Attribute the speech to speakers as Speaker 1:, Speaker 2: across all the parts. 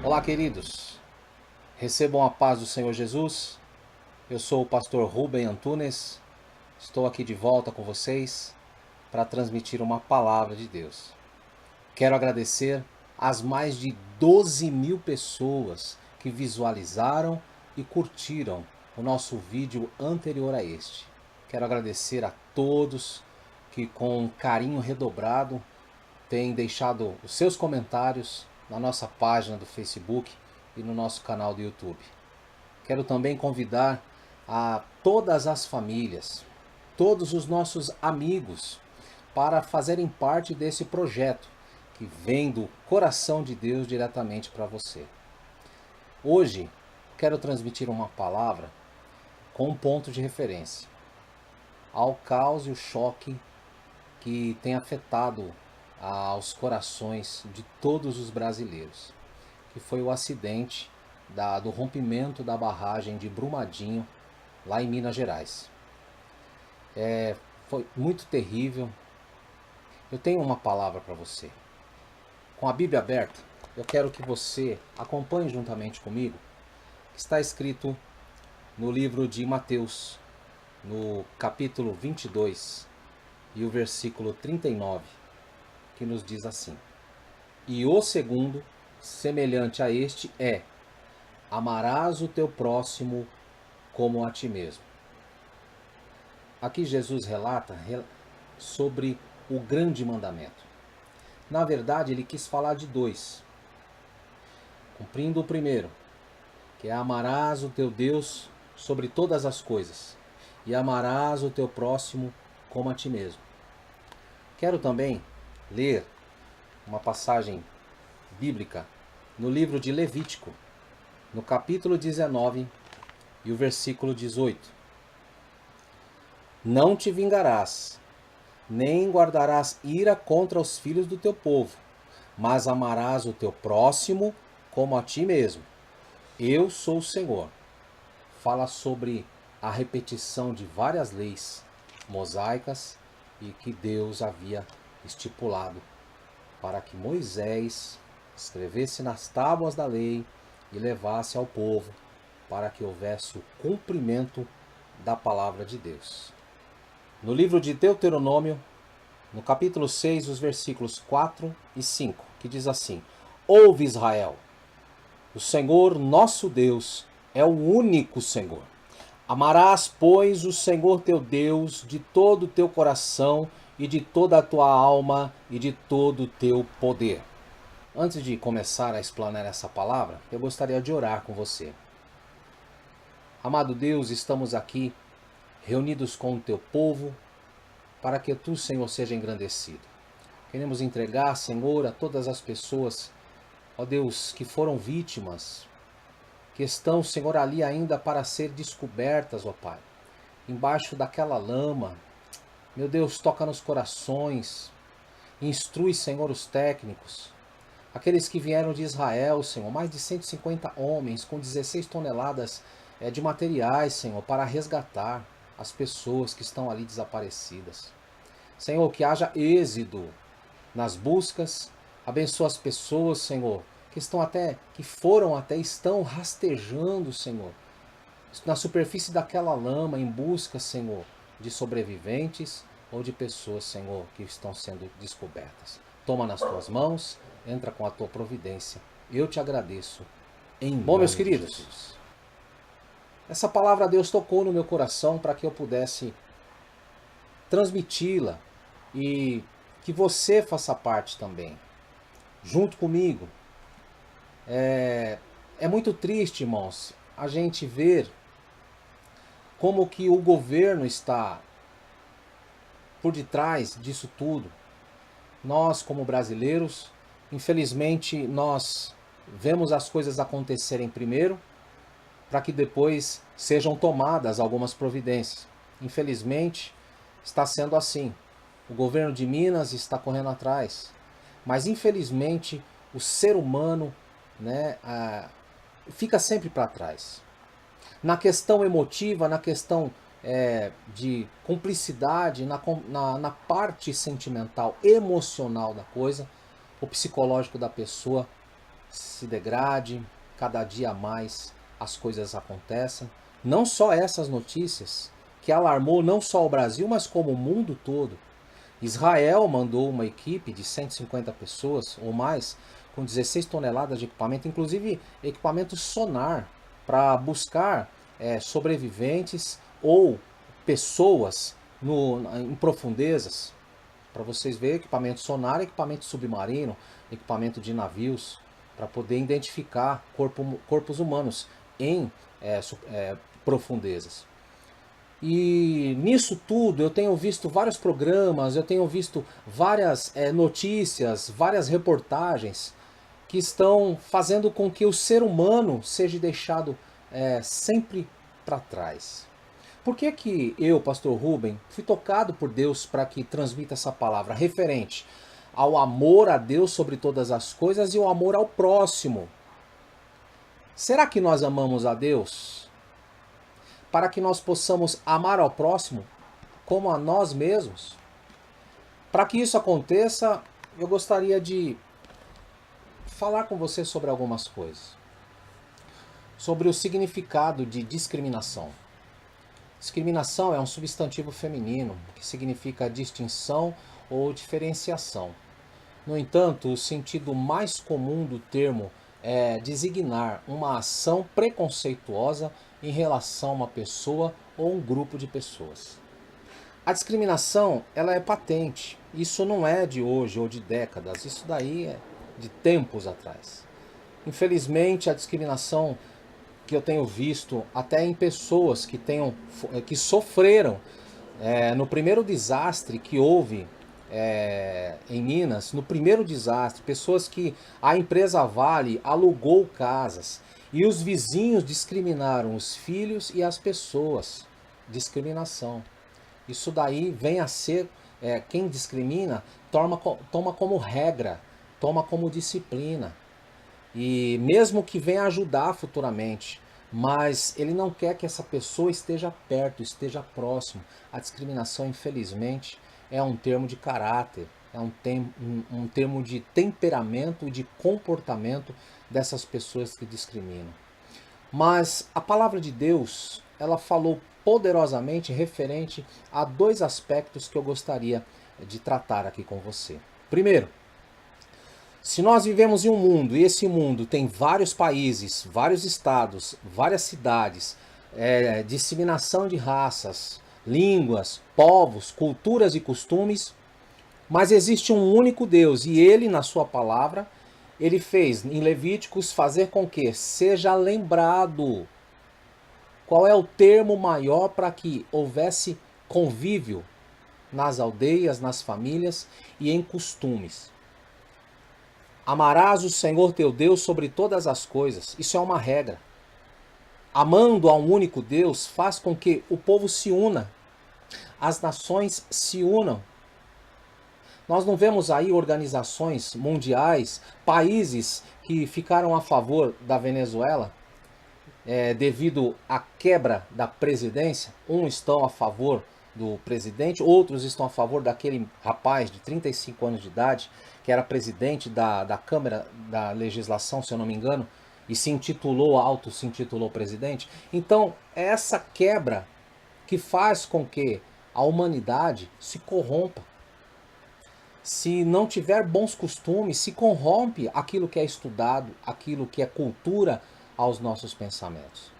Speaker 1: Olá, queridos. Recebam a paz do Senhor Jesus. Eu sou o pastor Rubem Antunes. Estou aqui de volta com vocês para transmitir uma palavra de Deus. Quero agradecer às mais de 12 mil pessoas que visualizaram e curtiram o nosso vídeo anterior a este. Quero agradecer a todos que, com carinho redobrado, têm deixado os seus comentários na nossa página do Facebook e no nosso canal do YouTube. Quero também convidar a todas as famílias, todos os nossos amigos, para fazerem parte desse projeto que vem do coração de Deus diretamente para você. Hoje, quero transmitir uma palavra com um ponto de referência ao caos e o choque que tem afetado aos corações de todos os brasileiros, que foi o acidente do rompimento da barragem de Brumadinho, lá em Minas Gerais. Foi muito terrível. Eu tenho uma palavra para você. Com a Bíblia aberta, eu quero que você acompanhe juntamente comigo, que está escrito no livro de Mateus, no capítulo 22 e o versículo 39, que nos diz assim: E o segundo, semelhante a este, é: amarás o teu próximo como a ti mesmo. Aqui Jesus relata sobre o grande mandamento. Na verdade, ele quis falar de dois. Cumprindo o primeiro, que é: amarás o teu Deus sobre todas as coisas, e amarás o teu próximo como a ti mesmo. Quero também ler uma passagem bíblica no livro de Levítico, no capítulo 19 e o versículo 18. Não te vingarás, nem guardarás ira contra os filhos do teu povo, mas amarás o teu próximo como a ti mesmo. Eu sou o Senhor. Fala sobre a repetição de várias leis mosaicas e que Deus havia estipulado para que Moisés escrevesse nas tábuas da lei e levasse ao povo, para que houvesse o cumprimento da palavra de Deus. No livro de Deuteronômio, no capítulo 6, os versículos 4 e 5, que diz assim: Ouve, Israel, o Senhor nosso Deus é o único Senhor. Amarás, pois, o Senhor teu Deus de todo o teu coração e de toda a tua alma e de todo o teu poder. Antes de começar a explanar essa palavra, eu gostaria de orar com você. Amado Deus, estamos aqui reunidos com o teu povo para que tu, Senhor, seja engrandecido. Queremos entregar, Senhor, a todas as pessoas, ó Deus, que foram vítimas, que estão, Senhor, ali ainda para ser descobertas, ó Pai, embaixo daquela lama. Meu Deus, toca nos corações, instrui, Senhor, os técnicos, aqueles que vieram de Israel, Senhor, mais de 150 homens com 16 toneladas de materiais, Senhor, para resgatar as pessoas que estão ali desaparecidas. Senhor, que haja êxito nas buscas, abençoa as pessoas, Senhor, que estão rastejando, Senhor, na superfície daquela lama em busca, Senhor, de sobreviventes ou de pessoas, Senhor, que estão sendo descobertas. Toma nas tuas mãos, entra com a tua providência. Eu te agradeço. Bom, meus queridos, essa palavra Deus tocou no meu coração para que eu pudesse transmiti-la e que você faça parte também, junto comigo. É muito triste, irmãos, a gente ver como que o governo está por detrás disso tudo. Nós, como brasileiros, infelizmente, nós vemos as coisas acontecerem primeiro, para que depois sejam tomadas algumas providências. Infelizmente, está sendo assim. O governo de Minas está correndo atrás. Mas, infelizmente, o ser humano, fica sempre para trás. Na questão emotiva, na questão de cumplicidade, na parte sentimental, emocional da coisa, o psicológico da pessoa se degrade, cada dia mais as coisas acontecem. Não só essas notícias, que alarmou não só o Brasil, mas como o mundo todo. Israel mandou uma equipe de 150 pessoas ou mais, com 16 toneladas de equipamento, inclusive equipamento sonar, para buscar sobreviventes ou pessoas em profundezas. Para vocês verem, equipamento sonar, equipamento submarino, equipamento de navios, para poder identificar corpos humanos em profundezas. E nisso tudo eu tenho visto vários programas, eu tenho visto várias notícias, várias reportagens que estão fazendo com que o ser humano seja deixado sempre para trás. Por que que eu, pastor Rubem, fui tocado por Deus para que transmita essa palavra referente ao amor a Deus sobre todas as coisas e o amor ao próximo? Será que nós amamos a Deus para que nós possamos amar ao próximo como a nós mesmos? Para que isso aconteça, eu gostaria de falar com você sobre algumas coisas. Sobre o significado de discriminação. Discriminação é um substantivo feminino que significa distinção ou diferenciação. No entanto, o sentido mais comum do termo é designar uma ação preconceituosa em relação a uma pessoa ou um grupo de pessoas. A discriminação, ela é patente. Isso não é de hoje ou de décadas, isso daí é de tempos atrás. Infelizmente, a discriminação que eu tenho visto até em pessoas que sofreram no primeiro desastre que houve em Minas, no primeiro desastre, pessoas que a empresa Vale alugou casas e os vizinhos discriminaram os filhos e as pessoas. Discriminação. Isso daí vem a ser, quem discrimina toma como regra, toma como disciplina. E mesmo que venha ajudar futuramente, mas ele não quer que essa pessoa esteja perto, esteja próximo. A discriminação, infelizmente, é um termo de caráter, é um termo de temperamento e de comportamento dessas pessoas que discriminam. Mas a palavra de Deus, ela falou poderosamente referente a dois aspectos que eu gostaria de tratar aqui com você. Primeiro, se nós vivemos em um mundo e esse mundo tem vários países, vários estados, várias cidades, disseminação de raças, línguas, povos, culturas e costumes, mas existe um único Deus e ele, na sua palavra, ele fez em Levíticos fazer com que seja lembrado. Qual é o termo maior para que houvesse convívio nas aldeias, nas famílias e em costumes? Amarás o Senhor teu Deus sobre todas as coisas. Isso é uma regra. Amando a um único Deus faz com que o povo se una, as nações se unam. Nós não vemos aí organizações mundiais, países que ficaram a favor da Venezuela devido à quebra da presidência. Uns estão a favor do presidente, outros estão a favor daquele rapaz de 35 anos de idade, que era presidente da Câmara da Legislação, se eu não me engano, e se intitulou presidente. Então, é essa quebra que faz com que a humanidade se corrompa. Se não tiver bons costumes, se corrompe aquilo que é estudado, aquilo que é cultura aos nossos pensamentos.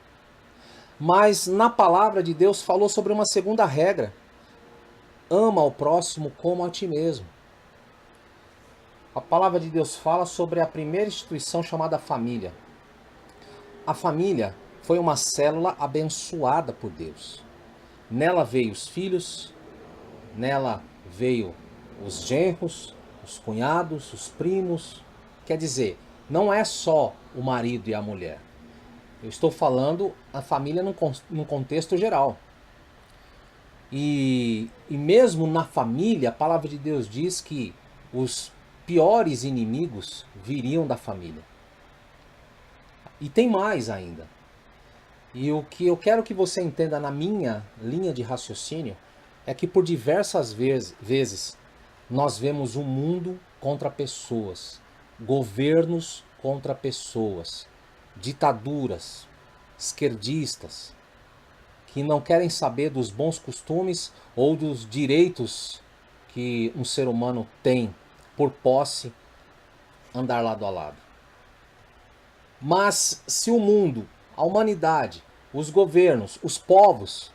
Speaker 1: Mas na palavra de Deus falou sobre uma segunda regra. Ama ao próximo como a ti mesmo. A palavra de Deus fala sobre a primeira instituição chamada família. A família foi uma célula abençoada por Deus. Nela veio os filhos, nela veio os genros, os cunhados, os primos. Quer dizer, não é só o marido e a mulher. Eu estou falando a família num contexto geral. E mesmo na família, a palavra de Deus diz que os piores inimigos viriam da família. E tem mais ainda. E o que eu quero que você entenda na minha linha de raciocínio é que por diversas vezes nós vemos o mundo contra pessoas, governos contra pessoas, ditaduras, esquerdistas, que não querem saber dos bons costumes ou dos direitos que um ser humano tem por posse andar lado a lado. Mas se o mundo, a humanidade, os governos, os povos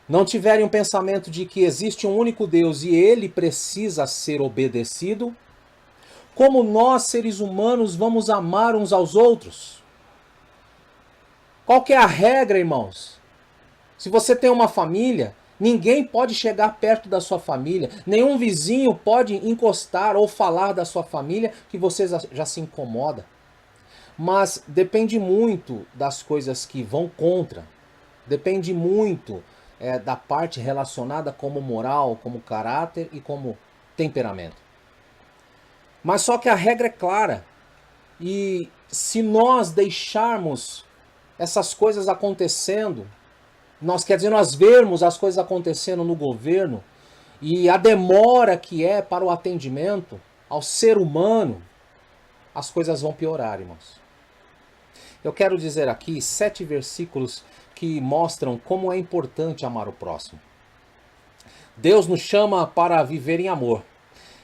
Speaker 1: não tiverem um pensamento de que existe um único Deus e ele precisa ser obedecido, como nós, seres humanos, vamos amar uns aos outros? Qual que é a regra, irmãos? Se você tem uma família, ninguém pode chegar perto da sua família, nenhum vizinho pode encostar ou falar da sua família que você já se incomoda. Mas depende muito das coisas que vão contra, depende muito da parte relacionada como moral, como caráter e como temperamento. Mas só que a regra é clara, e se nós deixarmos essas coisas acontecendo, nós vermos as coisas acontecendo no governo e a demora que é para o atendimento ao ser humano, as coisas vão piorar, irmãos. Eu quero dizer aqui 7 versículos que mostram como é importante amar o próximo. Deus nos chama para viver em amor.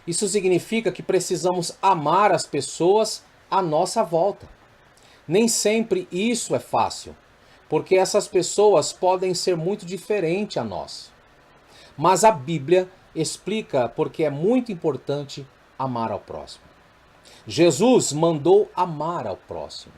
Speaker 1: Isso significa que precisamos amar as pessoas à nossa volta. Nem sempre isso é fácil, porque essas pessoas podem ser muito diferentes a nós. Mas a Bíblia explica porque é muito importante amar ao próximo. Jesus mandou amar ao próximo.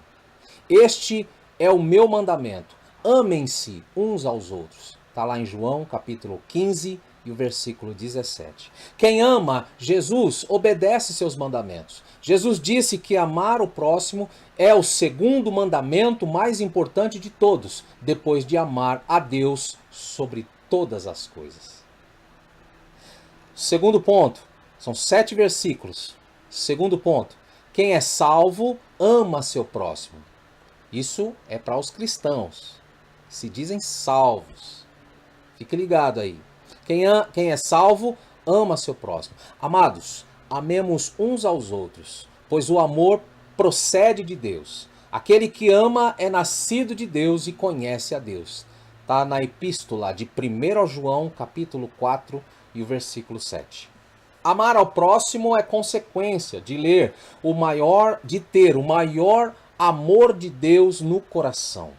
Speaker 1: Este é o meu mandamento. Amem-se uns aos outros. Está lá em João capítulo 15 e o versículo 17. Quem ama Jesus obedece seus mandamentos. Jesus disse que amar o próximo é o segundo mandamento mais importante de todos, depois de amar a Deus sobre todas as coisas. Segundo ponto, são 7 versículos. Segundo ponto, quem é salvo ama seu próximo. Isso é para os cristãos, se dizem salvos. Fique ligado aí. Quem é salvo ama seu próximo. Amados, amemos uns aos outros, pois o amor procede de Deus. Aquele que ama é nascido de Deus e conhece a Deus. Está na epístola de 1 João, capítulo 4 e o versículo 7. Amar ao próximo é consequência de ter o maior amor de Deus no coração.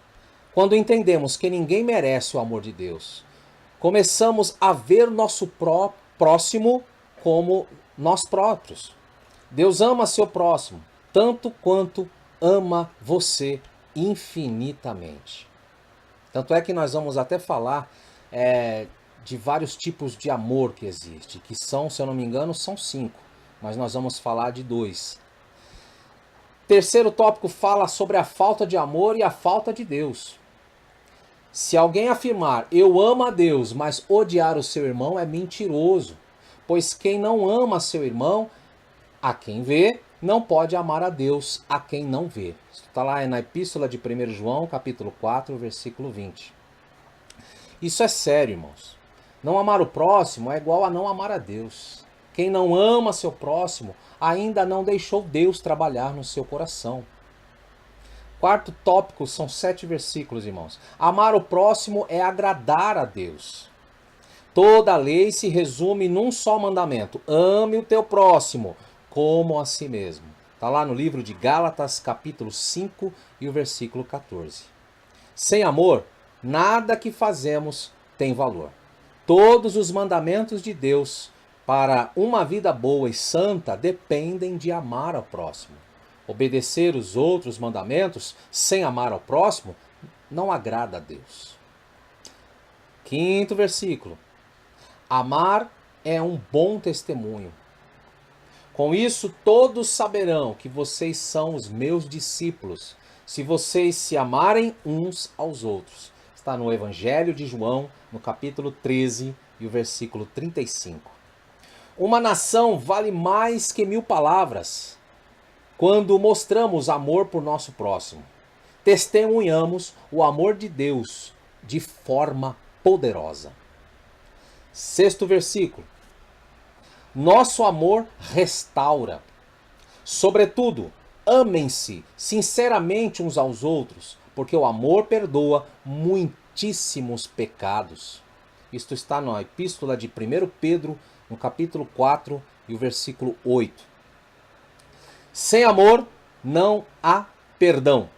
Speaker 1: Quando entendemos que ninguém merece o amor de Deus, começamos a ver nosso próximo como nós próprios. Deus ama seu próximo, tanto quanto ama você infinitamente. Tanto é que nós vamos até falar de vários tipos de amor que existe, que são, se eu não me engano, são 5, mas nós vamos falar de 2. Terceiro tópico fala sobre a falta de amor e a falta de Deus. Se alguém afirmar, eu amo a Deus, mas odiar o seu irmão é mentiroso, pois quem não ama seu irmão, a quem vê, não pode amar a Deus, a quem não vê. Isso está lá na epístola de 1 João, capítulo 4, versículo 20. Isso é sério, irmãos. Não amar o próximo é igual a não amar a Deus. Quem não ama seu próximo ainda não deixou Deus trabalhar no seu coração. Quarto tópico são 7 versículos, irmãos. Amar o próximo é agradar a Deus. Toda a lei se resume num só mandamento: ame o teu próximo como a si mesmo. Está lá no livro de Gálatas, capítulo 5 e o versículo 14. Sem amor, nada que fazemos tem valor. Todos os mandamentos de Deus para uma vida boa e santa dependem de amar ao próximo. Obedecer os outros mandamentos sem amar ao próximo não agrada a Deus. Quinto versículo. Amar é um bom testemunho. Com isso todos saberão que vocês são os meus discípulos, se vocês se amarem uns aos outros. Está no Evangelho de João, no capítulo 13 e o versículo 35. Uma nação vale mais que 1000 palavras. Quando mostramos amor por nosso próximo, testemunhamos o amor de Deus de forma poderosa. Sexto versículo. Nosso amor restaura. Sobretudo, Amem-se sinceramente uns aos outros, porque o amor perdoa muitíssimos pecados. Isto está na epístola de 1 Pedro, no capítulo 4 e o versículo 8. Sem amor não há perdão.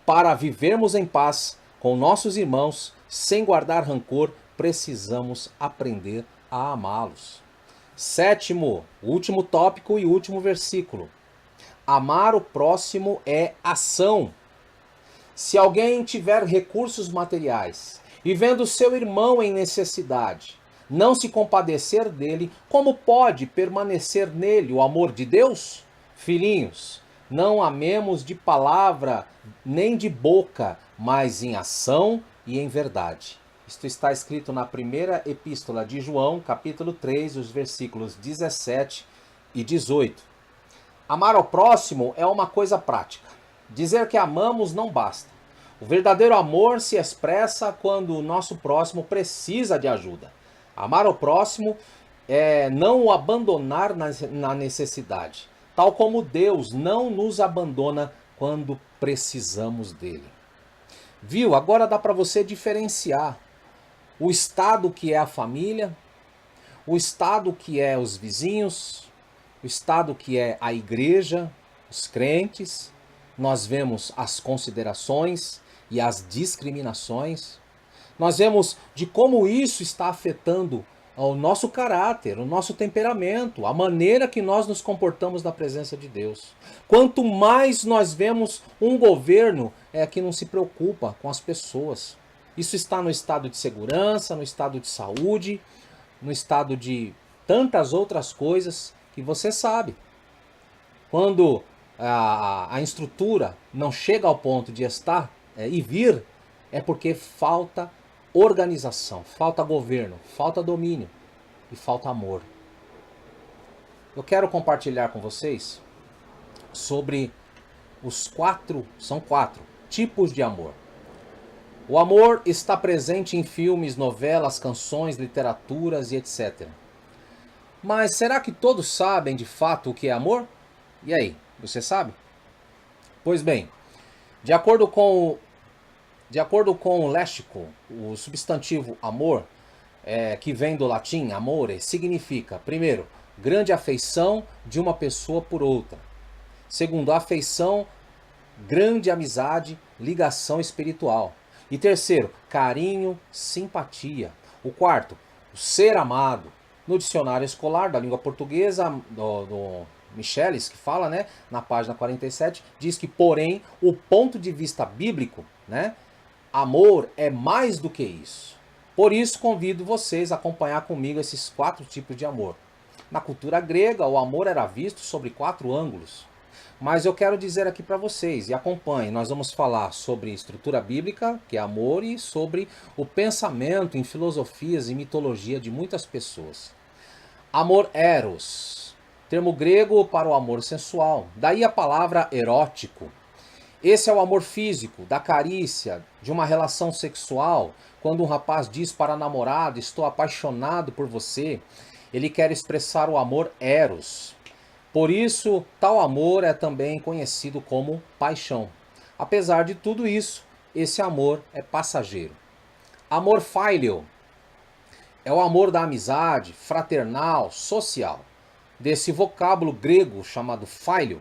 Speaker 1: Para vivermos em paz com nossos irmãos, sem guardar rancor, precisamos aprender a amá-los. Sétimo, último tópico e último versículo. Amar o próximo é ação. Se alguém tiver recursos materiais e vendo seu irmão em necessidade, não se compadecer dele, como pode permanecer nele o amor de Deus? Filhinhos, não amemos de palavra nem de boca, mas em ação e em verdade. Isto está escrito na primeira epístola de João, capítulo 3, os versículos 17 e 18. Amar ao próximo é uma coisa prática. Dizer que amamos não basta. O verdadeiro amor se expressa quando o nosso próximo precisa de ajuda. Amar ao próximo é não o abandonar na necessidade, tal como Deus não nos abandona quando precisamos dele. Viu? Agora dá para você diferenciar o estado que é a família, o estado que é os vizinhos, o estado que é a igreja, os crentes. Nós vemos as considerações e as discriminações. Nós vemos de como isso está afetando o nosso caráter, o nosso temperamento, a maneira que nós nos comportamos na presença de Deus. Quanto mais nós vemos um governo que não se preocupa com as pessoas. Isso está no estado de segurança, no estado de saúde, no estado de tantas outras coisas que você sabe. Quando a estrutura não chega ao ponto de estar e vir, é porque falta organização, falta governo, falta domínio e falta amor. Eu quero compartilhar com vocês sobre são quatro tipos de amor. O amor está presente em filmes, novelas, canções, literaturas e etc. Mas será que todos sabem de fato o que é amor? E aí, você sabe? Pois bem, de acordo com o léxico, o substantivo amor, que vem do latim amore, significa, primeiro, grande afeição de uma pessoa por outra. Segundo, afeição, grande amizade, ligação espiritual. E terceiro, carinho, simpatia. O quarto, o ser amado. No dicionário escolar da língua portuguesa, do Michelis, que fala, né, na página 47, diz que, porém, o ponto de vista bíblico, né, amor é mais do que isso. Por isso, convido vocês a acompanhar comigo esses quatro tipos de amor. Na cultura grega, o amor era visto sobre 4 ângulos. Mas eu quero dizer aqui para vocês, e acompanhem, nós vamos falar sobre estrutura bíblica, que é amor, e sobre o pensamento em filosofias e mitologia de muitas pessoas. Amor eros, termo grego para o amor sensual, daí a palavra erótico. Esse é o amor físico, da carícia, de uma relação sexual. Quando um rapaz diz para a namorada, estou apaixonado por você, ele quer expressar o amor eros. Por isso, tal amor é também conhecido como paixão. Apesar de tudo isso, esse amor é passageiro. Amor filial é o amor da amizade, fraternal, social. Desse vocábulo grego chamado phileo,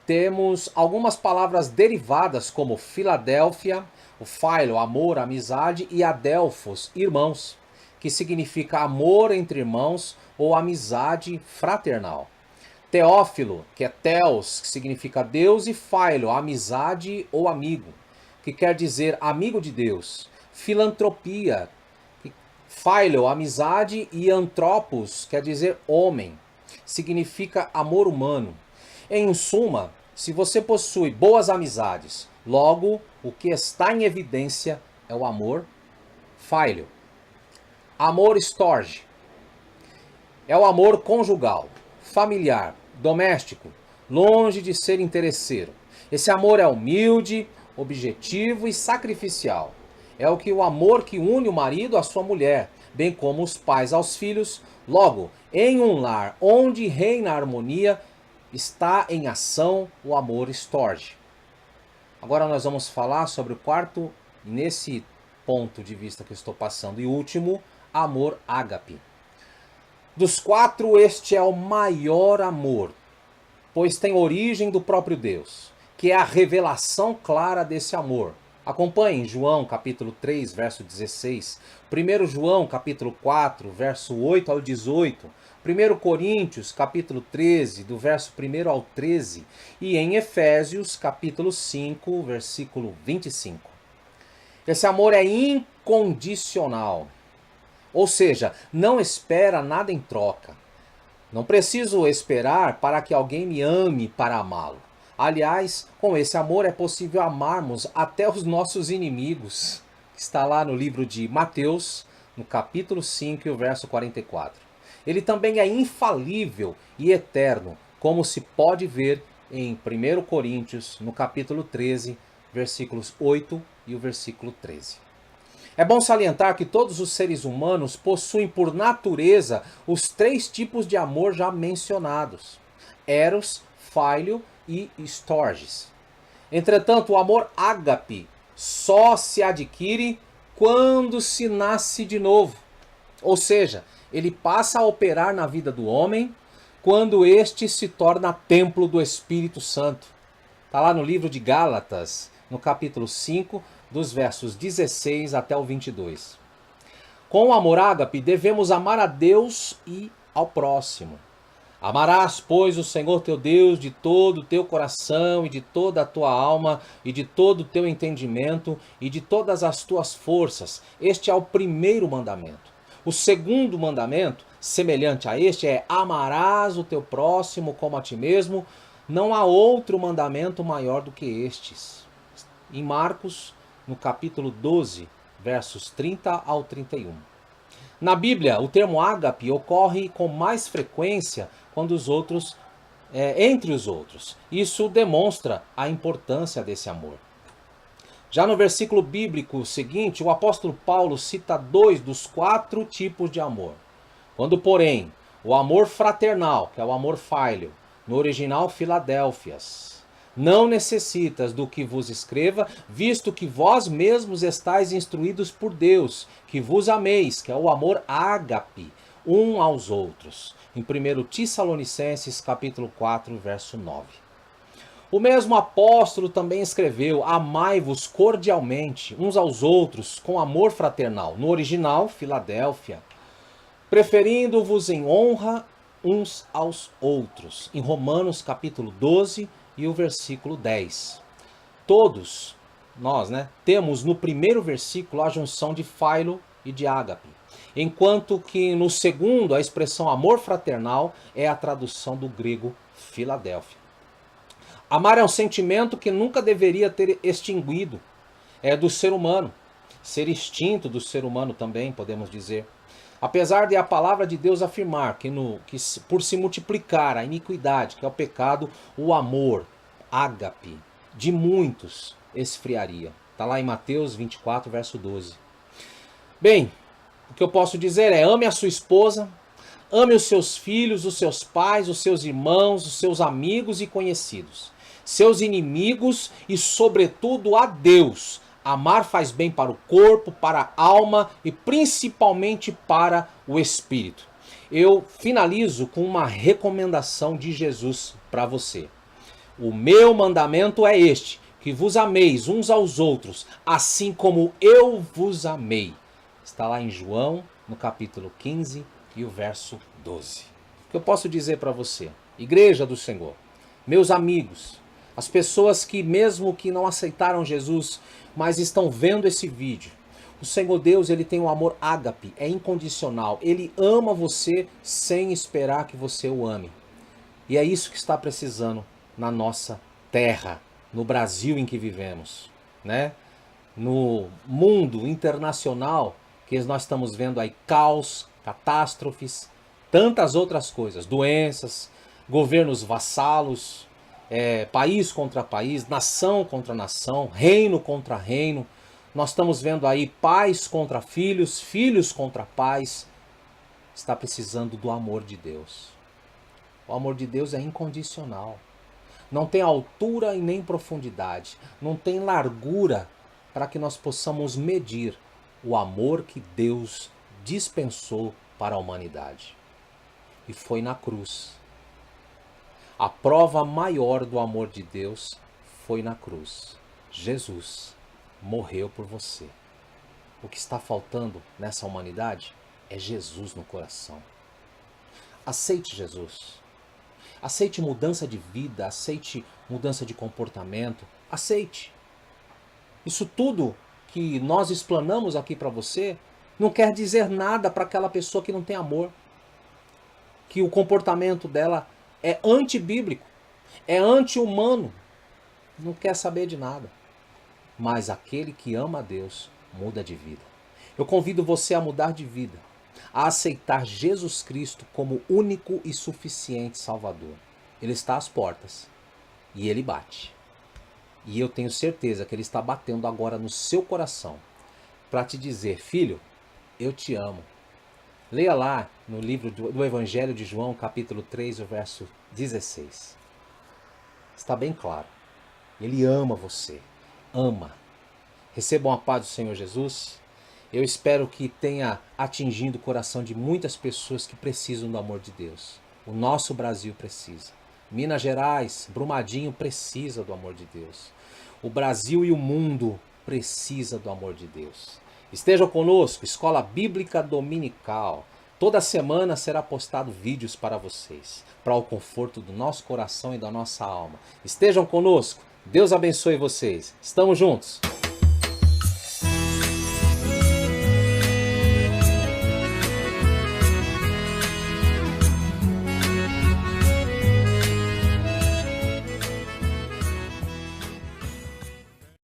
Speaker 1: temos algumas palavras derivadas como Filadélfia, o philo, amor, amizade, e adelphos, irmãos, que significa amor entre irmãos ou amizade fraternal. Teófilo, que é theos, que significa Deus, e philo, amizade ou amigo, que quer dizer amigo de Deus. Filantropia, philo, amizade, e anthropos, quer dizer homem, significa amor humano. Em suma, se você possui boas amizades, logo o que está em evidência é o amor philo. Amor storge é o amor conjugal, familiar, doméstico, longe de ser interesseiro. Esse amor é humilde, objetivo e sacrificial. É o amor que une o marido à sua mulher, bem como os pais aos filhos. Logo, em um lar onde reina a harmonia Está em ação o amor storge. Agora nós vamos falar sobre o quarto, nesse ponto de vista que eu estou passando, e último, amor ágape. Dos quatro, este é o maior amor, pois tem origem do próprio Deus, que é a revelação clara desse amor. Acompanhem João capítulo 3, verso 16, 1 João capítulo 4, verso 8 ao 18, 1 Coríntios capítulo 13, do verso 1 ao 13, e em Efésios capítulo 5, versículo 25. Esse amor é incondicional, ou seja, não espera nada em troca. Não preciso esperar para que alguém me ame para amá-lo. Aliás, com esse amor é possível amarmos até os nossos inimigos. Está lá no livro de Mateus, no capítulo 5, o verso 44. Ele também é infalível e eterno, como se pode ver em 1 Coríntios, no capítulo 13, versículos 8 e o versículo 13. É bom salientar que todos os seres humanos possuem por natureza os três tipos de amor já mencionados: eros, phileo e storges. Entretanto, o amor ágape só se adquire quando se nasce de novo. Ou seja, ele passa a operar na vida do homem quando este se torna templo do Espírito Santo. Está lá no livro de Gálatas, no capítulo 5, dos versos 16 até o 22. Com o amor ágape, devemos amar a Deus e ao próximo. Amarás, pois, o Senhor teu Deus de todo o teu coração e de toda a tua alma e de todo o teu entendimento e de todas as tuas forças. Este é o primeiro mandamento. O segundo mandamento, semelhante a este, é: amarás o teu próximo como a ti mesmo. Não há outro mandamento maior do que estes. Em Marcos, no capítulo 12, versos 30 ao 31. Na Bíblia, o termo ágape ocorre com mais frequência entre os outros. Isso demonstra a importância desse amor. Já no versículo bíblico seguinte, o apóstolo Paulo cita 2 dos 4 tipos de amor. Quando, porém, o amor fraternal, que é o amor phileo, no original Filadélfias, não necessitas do que vos escreva, visto que vós mesmos estáis instruídos por Deus, que vos ameis, que é o amor ágape, um aos outros. Em 1 Tessalonicenses, capítulo 4, verso 9. O mesmo apóstolo também escreveu: amai-vos cordialmente uns aos outros com amor fraternal, no original Filadélfia, preferindo-vos em honra uns aos outros, em Romanos capítulo 12 e o versículo 10. Todos nós, temos no primeiro versículo a junção de phileo e de ágape, enquanto que no segundo a expressão amor fraternal é a tradução do grego Filadélfia. Amar é um sentimento que nunca deveria ter extinguido do ser humano, ser extinto do ser humano também, podemos dizer. Apesar de a palavra de Deus afirmar que por se multiplicar a iniquidade, que é o pecado, o amor, ágape, de muitos esfriaria. Está lá em Mateus 24, verso 12. Bem, o que eu posso dizer é: ame a sua esposa, ame os seus filhos, os seus pais, os seus irmãos, os seus amigos e conhecidos, seus inimigos e, sobretudo, a Deus. Amar faz bem para o corpo, para a alma e principalmente para o espírito. Eu finalizo com uma recomendação de Jesus para você. O meu mandamento é este: que vos ameis uns aos outros, assim como eu vos amei. Está lá em João, no capítulo 15 e o verso 12. O que eu posso dizer para você? Igreja do Senhor, meus amigos, as pessoas que mesmo que não aceitaram Jesus, mas estão vendo esse vídeo, o Senhor Deus, ele tem um amor ágape, é incondicional. Ele ama você sem esperar que você o ame. E é isso que está precisando na nossa terra, no Brasil em que vivemos, No mundo internacional, que nós estamos vendo aí caos, catástrofes, tantas outras coisas, doenças, governos vassalos, país contra país, nação contra nação, reino contra reino. Nós estamos vendo aí pais contra filhos, filhos contra pais. Está precisando do amor de Deus. O amor de Deus é incondicional. Não tem altura e nem profundidade. Não tem largura para que nós possamos medir o amor que Deus dispensou para a humanidade. E foi na cruz. A prova maior do amor de Deus foi na cruz. Jesus morreu por você. O que está faltando nessa humanidade é Jesus no coração. Aceite Jesus. Aceite mudança de vida, aceite mudança de comportamento. Aceite. Isso tudo que nós explanamos aqui para você não quer dizer nada para aquela pessoa que não tem amor. Que o comportamento dela é antibíblico, é anti-humano, não quer saber de nada. Mas aquele que ama a Deus muda de vida. Eu convido você a mudar de vida, a aceitar Jesus Cristo como único e suficiente Salvador. Ele está às portas e ele bate. E eu tenho certeza que ele está batendo agora no seu coração para te dizer: filho, eu te amo. Leia lá no livro do Evangelho de João, capítulo 3, o verso 16. Está bem claro. Ele ama você. Ama. Recebam a paz do Senhor Jesus. Eu espero que tenha atingido o coração de muitas pessoas que precisam do amor de Deus. O nosso Brasil precisa. Minas Gerais, Brumadinho precisa do amor de Deus. O Brasil e o mundo precisa do amor de Deus. Estejam conosco, Escola Bíblica Dominical. Toda semana será postado vídeos para vocês, para o conforto do nosso coração e da nossa alma. Estejam conosco. Deus abençoe vocês. Estamos juntos.